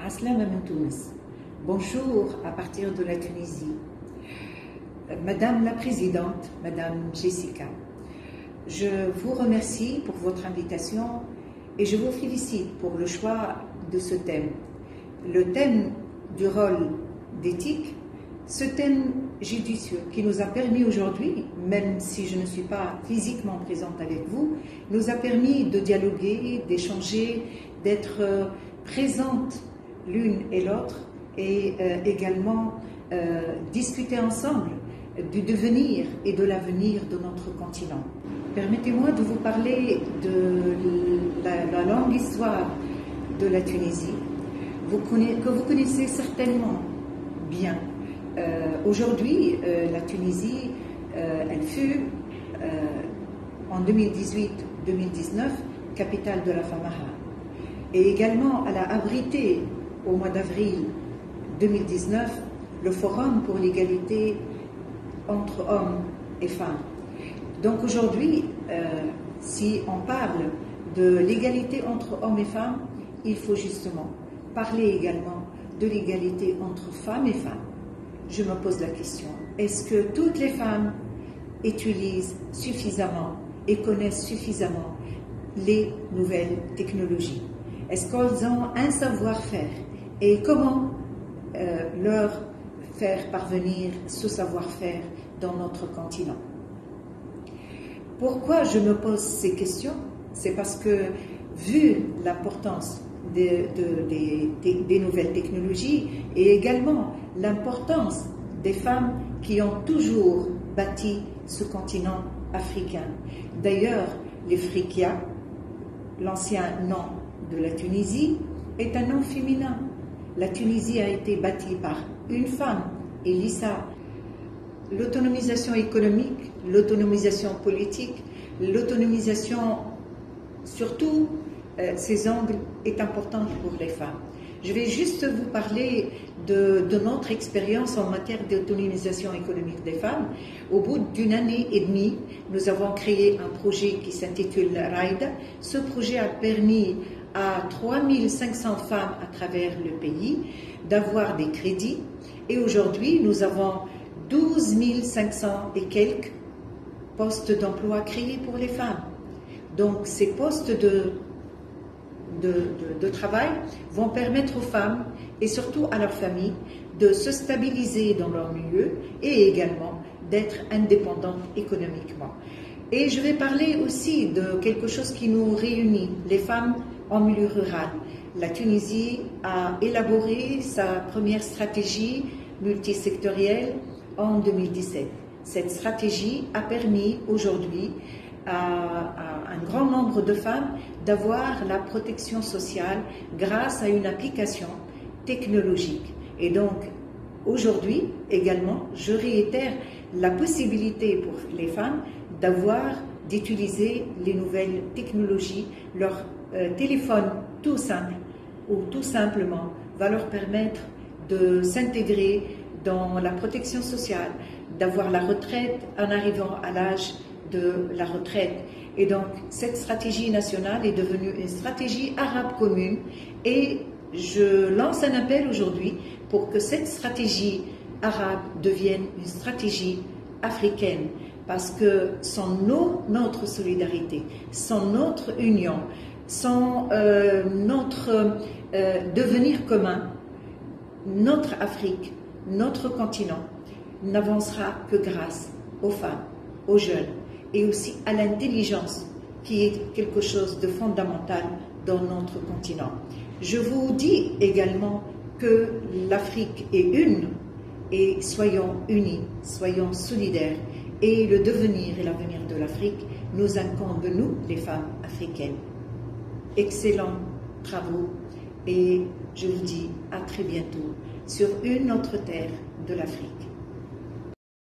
Aslama min Tunis. Bonjour à partir de la Tunisie. Madame la Présidente, Madame Jessica, je vous remercie pour votre invitation et je vous félicite pour le choix de ce thème. Le thème du rôle d'éthique, ce thème judicieux qui nous a permis aujourd'hui, même si je ne suis pas physiquement présente avec vous, nous a permis de dialoguer, d'échanger, d'être présentes l'une et l'autre et également discuter ensemble du devenir et de l'avenir de notre continent. Permettez-moi de vous parler de la longue histoire de la Tunisie, que vous connaissez certainement bien. Aujourd'hui, la Tunisie, elle fut en 2018-2019 capitale de la femme arabe. Et également, elle a abrité au mois d'avril 2019 le Forum pour l'égalité entre hommes et femmes. Donc aujourd'hui, si on parle de l'égalité entre hommes et femmes, il faut justement parler également de l'égalité entre femmes et femmes. Je me pose la question, est-ce que toutes les femmes utilisent suffisamment et connaissent suffisamment les nouvelles technologies? Est-ce qu'elles ont un savoir-faire? Et comment leur faire parvenir ce savoir-faire dans notre continent? Pourquoi je me pose ces questions? C'est parce que, vu l'importance des nouvelles technologies et également l'importance des femmes qui ont toujours bâti ce continent africain. D'ailleurs, l'Ifriqiya, l'ancien nom de la Tunisie, est un nom féminin. La Tunisie a été bâtie par une femme, Elissa. L'autonomisation économique, l'autonomisation politique, l'autonomisation, surtout ces angles, est importante pour les femmes. Je vais juste vous parler de notre expérience en matière d'autonomisation économique des femmes. Au bout d'une année et demie, nous avons créé un projet qui s'intitule Raïda. Ce projet a permis à 3500 femmes à travers le pays d'avoir des crédits. Et aujourd'hui, nous avons 12 500 et quelques postes d'emploi créés pour les femmes. Donc, ces postes de travail vont permettre aux femmes et surtout à leurs familles de se stabiliser dans leur milieu et également d'être indépendantes économiquement. Et je vais parler aussi de quelque chose qui nous réunit, les femmes en milieu rural. La Tunisie a élaboré sa première stratégie multisectorielle en 2017. Cette stratégie a permis aujourd'hui à un grand nombre de femmes d'avoir la protection sociale grâce à une application technologique. Et donc, aujourd'hui également, je réitère la possibilité pour les femmes d'utiliser les nouvelles technologies. Leur téléphone tout simple ou tout simplement va leur permettre de s'intégrer dans la protection sociale, d'avoir la retraite en arrivant à l'âge de la retraite. Et donc, cette stratégie nationale est devenue une stratégie arabe commune et je lance un appel aujourd'hui pour que cette stratégie arabe devienne une stratégie africaine parce que sans notre solidarité, sans notre union, sans notre devenir commun, notre Afrique, notre continent n'avancera que grâce aux femmes, aux jeunes et aussi à l'intelligence qui est quelque chose de fondamental dans notre continent. Je vous dis également que l'Afrique est une et soyons unis, soyons solidaires et le devenir et l'avenir de l'Afrique nous incombe, nous, les femmes africaines. Excellents travaux et je vous dis à très bientôt sur une autre terre de l'Afrique.